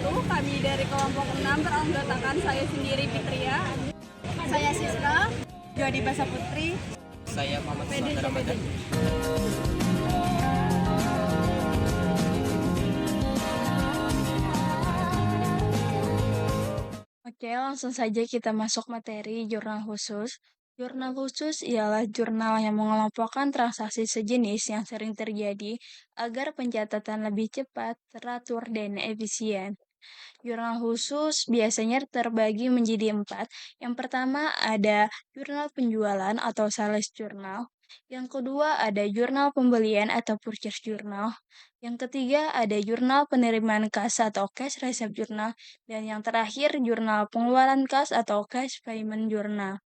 wabarakatuh. Kami dari kelompok 6 beranggotakan saya sendiri Fitria, saya Siska, Jody Basa Putri, Saya Muhammad Pede Sultan Ramadan. Oke, langsung saja kita masuk materi jurnal khusus. Jurnal khusus ialah jurnal yang mengelompokkan transaksi sejenis yang sering terjadi agar pencatatan lebih cepat, teratur, dan efisien. Jurnal khusus biasanya terbagi menjadi 4. Yang pertama ada jurnal penjualan atau sales journal. Yang kedua ada jurnal pembelian atau purchase journal. Yang ketiga ada jurnal penerimaan kas atau cash receipt journal. Dan yang terakhir jurnal pengeluaran kas atau cash payment journal.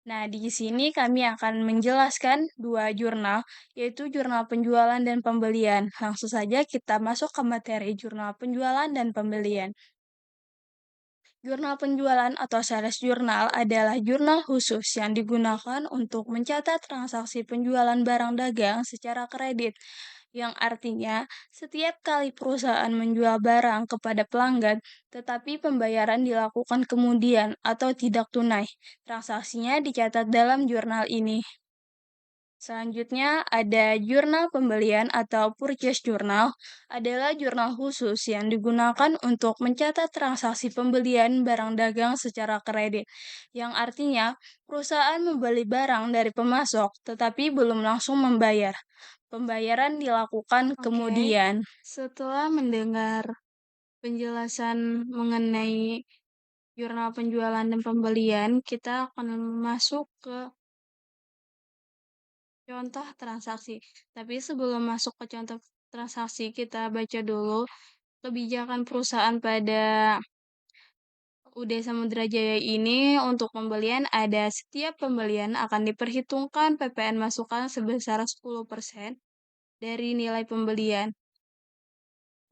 Nah, di sini kami akan menjelaskan dua jurnal, yaitu jurnal penjualan dan pembelian. Langsung saja kita masuk ke materi jurnal penjualan dan pembelian. Jurnal penjualan atau sales journal adalah jurnal khusus yang digunakan untuk mencatat transaksi penjualan barang dagang secara kredit, yang artinya setiap kali perusahaan menjual barang kepada pelanggan, tetapi pembayaran dilakukan kemudian atau tidak tunai. Transaksinya dicatat dalam jurnal ini. Selanjutnya ada jurnal pembelian atau purchase journal adalah jurnal khusus yang digunakan untuk mencatat transaksi pembelian barang dagang secara kredit, yang artinya perusahaan membeli barang dari pemasok tetapi belum langsung membayar. Pembayaran dilakukan kemudian. Setelah mendengar penjelasan mengenai jurnal penjualan dan pembelian, kita akan masuk ke contoh transaksi. Tapi sebelum masuk ke contoh transaksi, kita baca dulu kebijakan perusahaan pada UD Samudra Jaya ini. Untuk pembelian ada setiap pembelian akan diperhitungkan PPN masukan sebesar 10% dari nilai pembelian.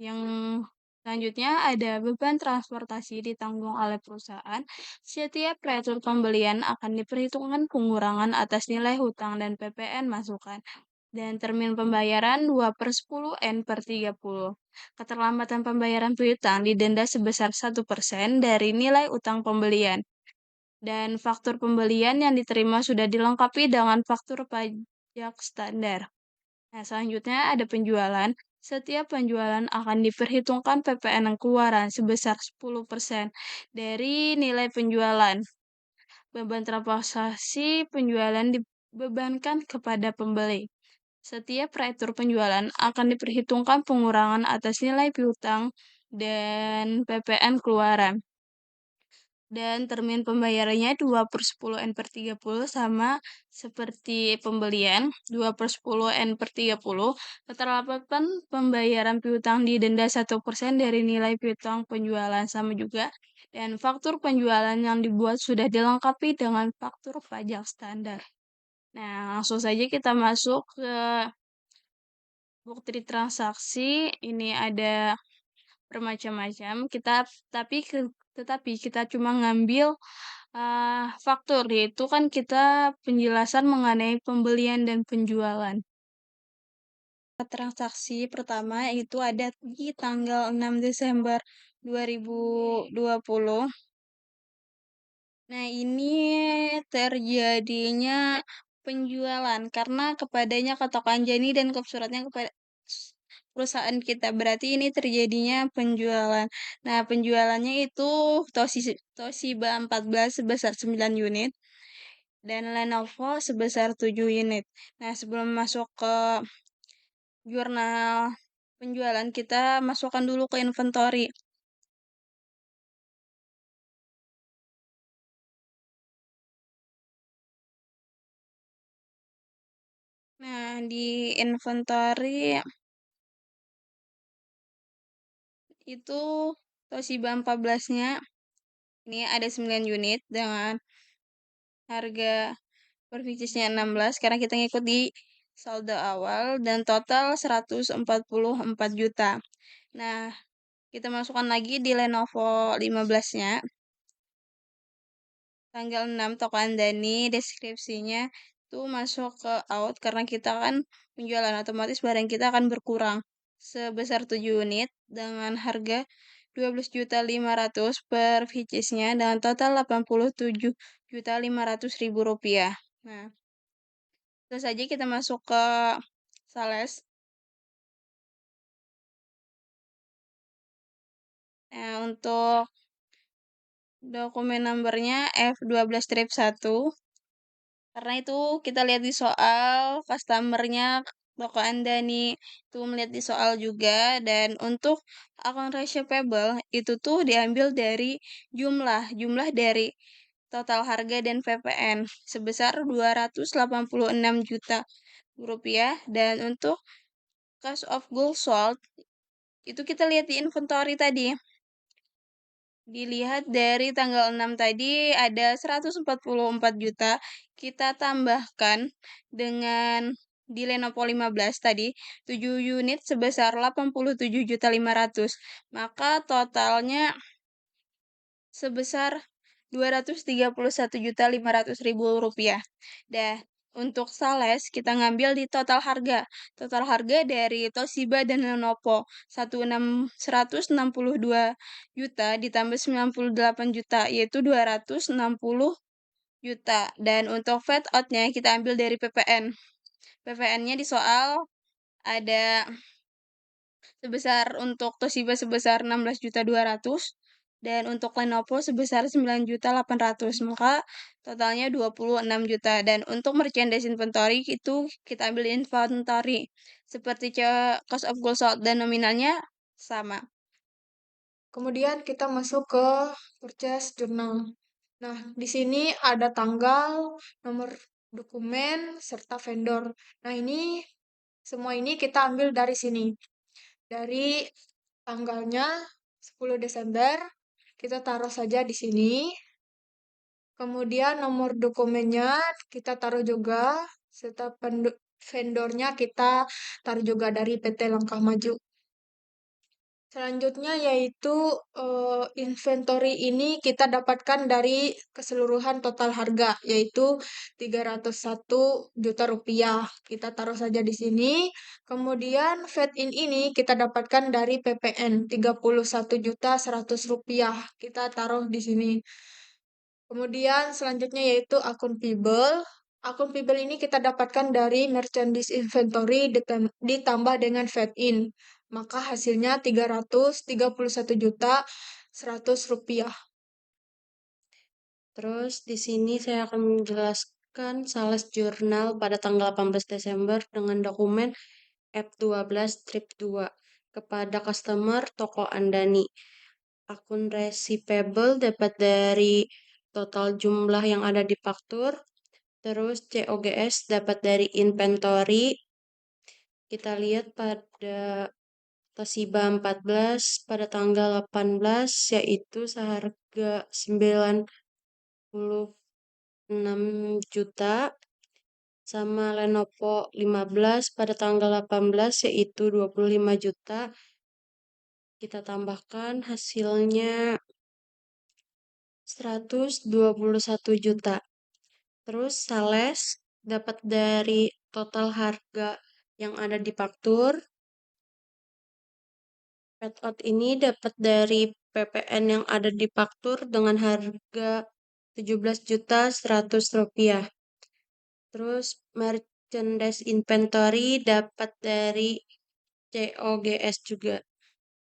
Yang selanjutnya ada beban transportasi ditanggung oleh perusahaan. Setiap retur pembelian akan diperhitungkan pengurangan atas nilai hutang dan PPN masukan. Dan termin pembayaran 2/10 N/30. Keterlambatan pembayaran piutang didenda sebesar 1% dari nilai utang pembelian. Dan faktur pembelian yang diterima sudah dilengkapi dengan faktur pajak standar. Nah, selanjutnya ada penjualan. Setiap penjualan akan diperhitungkan PPN keluaran sebesar 10% dari nilai penjualan. Beban transaksi penjualan dibebankan kepada pembeli. Setiap retur penjualan akan diperhitungkan pengurangan atas nilai piutang dan PPN keluaran. Dan termin pembayarannya 2/10 N/30 sama seperti pembelian 2/10 N/30. Keterlambatan pembayaran piutang didenda 1% dari nilai piutang penjualan sama juga. Dan faktur penjualan yang dibuat sudah dilengkapi dengan faktur pajak standar. Nah, langsung saja kita masuk ke bukti transaksi. Ini ada bermacam-macam. Tetapi kita cuma ngambil faktur, yaitu kan kita penjelasan mengenai pembelian dan penjualan. Transaksi pertama itu ada di tanggal 6 Desember 2020. Nah, ini terjadinya penjualan karena kepadanya kata Anjani dan suratnya kepada perusahaan kita. Berarti ini terjadinya penjualan. Nah, penjualannya itu Toshiba 14 sebesar 9 unit dan Lenovo sebesar 7 unit. Nah, sebelum masuk ke jurnal penjualan, kita masukkan dulu ke inventory. Nah, di inventory itu Toshiba 14-nya ini ada 9 unit dengan harga per piecesnya 16 karena kita ngikut di saldo awal dan total 144 juta. Nah, kita masukkan lagi di Lenovo 15-nya. Tanggal 6 toko Andani, deskripsinya itu masuk ke out karena kita kan penjualan otomatis barang kita akan berkurang sebesar 7 unit dengan harga 12.500.000 per ficisnya dengan total 87.500.000 rupiah. Nah, terus saja kita masuk ke sales. Nah, untuk dokumen numbernya F12-1. Karena itu kita lihat di soal customernya toko Anda nih tuh melihat di soal juga, dan untuk account receivable itu tuh diambil dari jumlah dari total harga dan PPN sebesar 286 juta rupiah, dan untuk cost of goods sold itu kita lihat di inventory tadi. Dilihat dari tanggal 6 tadi ada 144 juta, kita tambahkan dengan di Lenovo 15 tadi 7 unit sebesar 87.500.000. Maka totalnya sebesar 231.500.000 rupiah. Dah, untuk sales kita ngambil di total harga. Total harga dari Toshiba dan Lenovo 162 juta ditambah 98 juta yaitu 260 juta. Dan untuk fat out-nya kita ambil dari PPN. PPN-nya di soal ada sebesar untuk Toshiba sebesar 16.200.000 dan untuk Lenovo sebesar 9.800.000, maka totalnya 26 juta. Dan untuk merchandise inventory itu kita ambil inventory seperti cost of goods sold dan nominalnya sama. Kemudian kita masuk ke purchase journal. Nah, di sini ada tanggal, nomor dokumen, serta vendor. Nah, semua ini kita ambil dari sini. Dari tanggalnya 10 Desember, kita taruh saja di sini. Kemudian nomor dokumennya kita taruh juga, serta vendornya kita taruh juga dari PT Langkah Maju. Selanjutnya yaitu inventory ini kita dapatkan dari keseluruhan total harga yaitu 301 juta rupiah. Kita taruh saja di sini. Kemudian fed-in ini kita dapatkan dari PPN 31 juta 100 rupiah. Kita taruh di sini. Kemudian selanjutnya yaitu akun payable. Akun payable ini kita dapatkan dari merchandise inventory ditambah dengan fed-in. Maka hasilnya 331 juta 100 rupiah. Terus di sini saya akan menjelaskan sales jurnal pada tanggal 18 Desember dengan dokumen F12-2 kepada customer toko Andani. Akun receivable dapat dari total jumlah yang ada di faktur. Terus COGS dapat dari inventory. Kita lihat pada Toshiba 14 pada tanggal 18 yaitu seharga 96 juta, sama Lenovo 15 pada tanggal 18 yaitu 25 juta. Kita tambahkan hasilnya 121 juta. Terus sales dapat dari total harga yang ada di faktur. Pet out ini dapat dari PPN yang ada di faktur dengan harga 17 juta 100 rupiah. Terus merchandise inventory dapat dari COGS juga.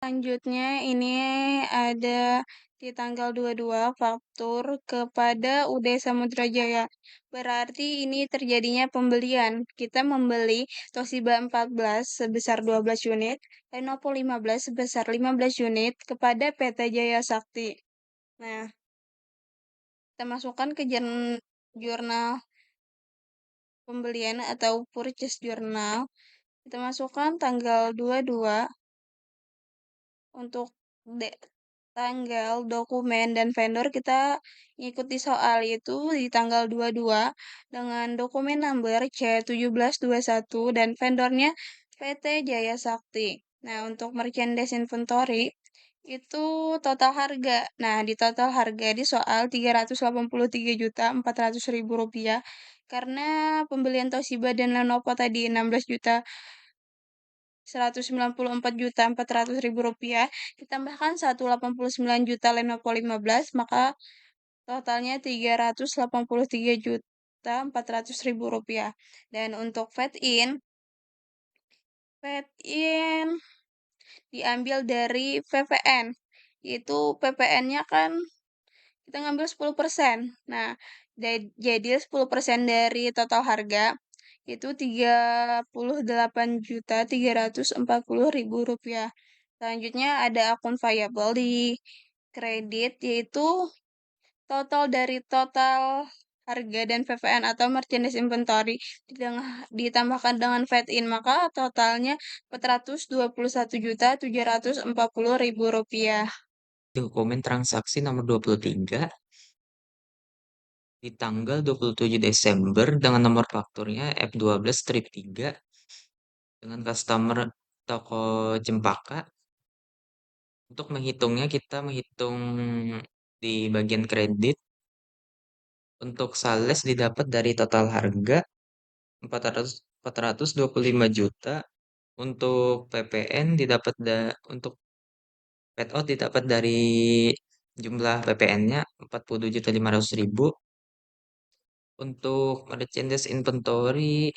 Selanjutnya ini ada di tanggal 22 faktur kepada UD Samudra Jaya. Berarti ini terjadinya pembelian. Kita membeli Toshiba 14 sebesar 12 unit, Lenovo 15 sebesar 15 unit kepada PT Jaya Sakti. Nah, kita masukkan ke jurnal pembelian atau purchase journal. Kita masukkan tanggal 22 untuk tanggal, dokumen, dan vendor kita ngikuti soal itu di tanggal 22 dengan dokumen number C1721 dan vendornya PT Jaya Sakti. Nah, untuk merchandise inventory itu total harga. Nah, di total harga di soal 383.400.000 rupiah karena pembelian Toshiba dan Lenovo tadi 16 juta Rp194.400.000 ditambahkan Rp189.515.000, maka totalnya Rp383.400.000. Dan untuk fed in diambil dari PPN. Yaitu PPN-nya kan kita ngambil 10%. Nah, jadi 10% dari total harga itu Rp38.340.000. Selanjutnya ada akun variable di kredit, yaitu total dari total harga dan PPN atau merchandise inventory ditambahkan dengan fed-in, maka totalnya Rp421.740.000. Dokumen transaksi nomor 23 di tanggal 27 Desember dengan nomor fakturnya F12-3 dengan customer toko Cempaka. Untuk menghitungnya, kita menghitung di bagian kredit. Untuk sales didapat dari total harga 425 juta. Untuk PPN didapat untuk paid out didapat dari jumlah PPN-nya 42.500.000. Untuk merchandise inventory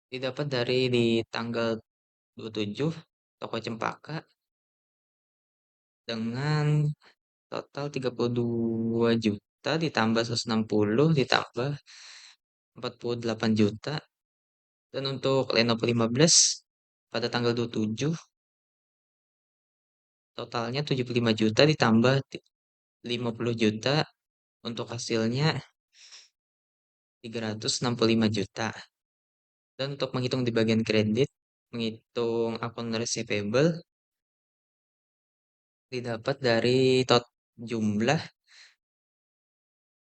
didapat dari di tanggal 27 toko Cempaka dengan total 32 juta ditambah 160 ditambah 48 juta. Dan untuk Lenovo 15 pada tanggal 27 totalnya 75 juta ditambah 50 juta, untuk hasilnya 365 juta. Dan untuk menghitung di bagian kredit, menghitung akun receivable didapat dari jumlah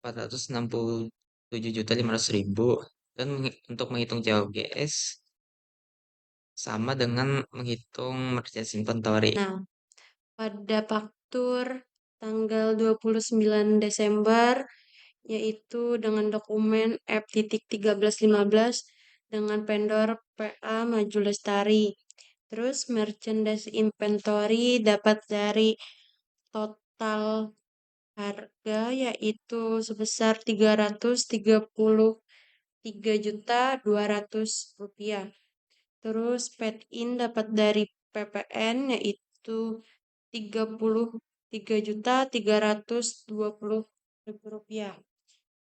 467.500.000. Dan untuk menghitung COGS sama dengan menghitung merchandise inventory. Nah, pada faktur tanggal 29 Desember, yaitu dengan dokumen F.1315 dengan vendor PA Maju Lestari. Terus merchandise inventory dapat dari total harga yaitu sebesar Rp333.200.000. Terus paid-in dapat dari PPN yaitu Rp33.320.000.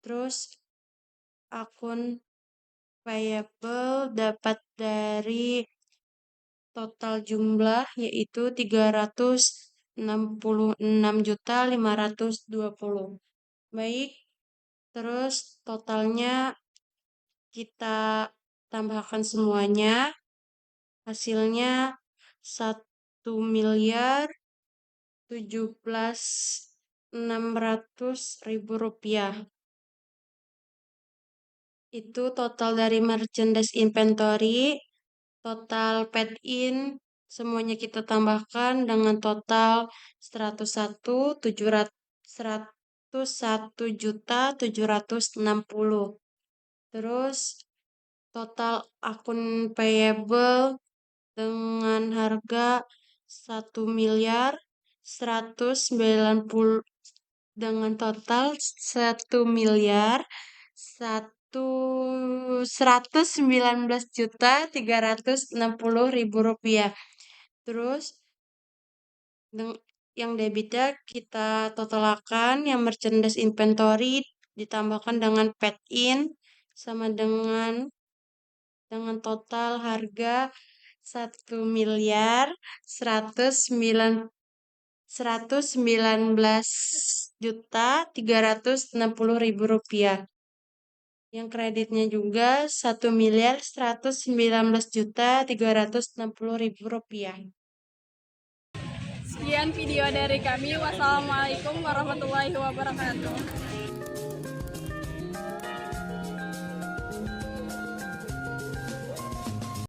Terus akun payable dapat dari total jumlah yaitu Rp366.520.000. Baik, terus totalnya kita tambahkan semuanya. Hasilnya Rp1.017.600.000. Itu total dari merchandise inventory, total paid-in, semuanya kita tambahkan dengan total 101.760. Terus total akun payable dengan harga 1.190 dengan total 119.360.000 rupiah. Terus yang debitnya kita totalkan, yang merchandise inventory ditambahkan dengan paid-in sama dengan total harga 1.119.360.000 rupiah. Yang kreditnya juga 1.119.360.000 rupiah. Sekian video dari kami. Wassalamualaikum warahmatullahi wabarakatuh.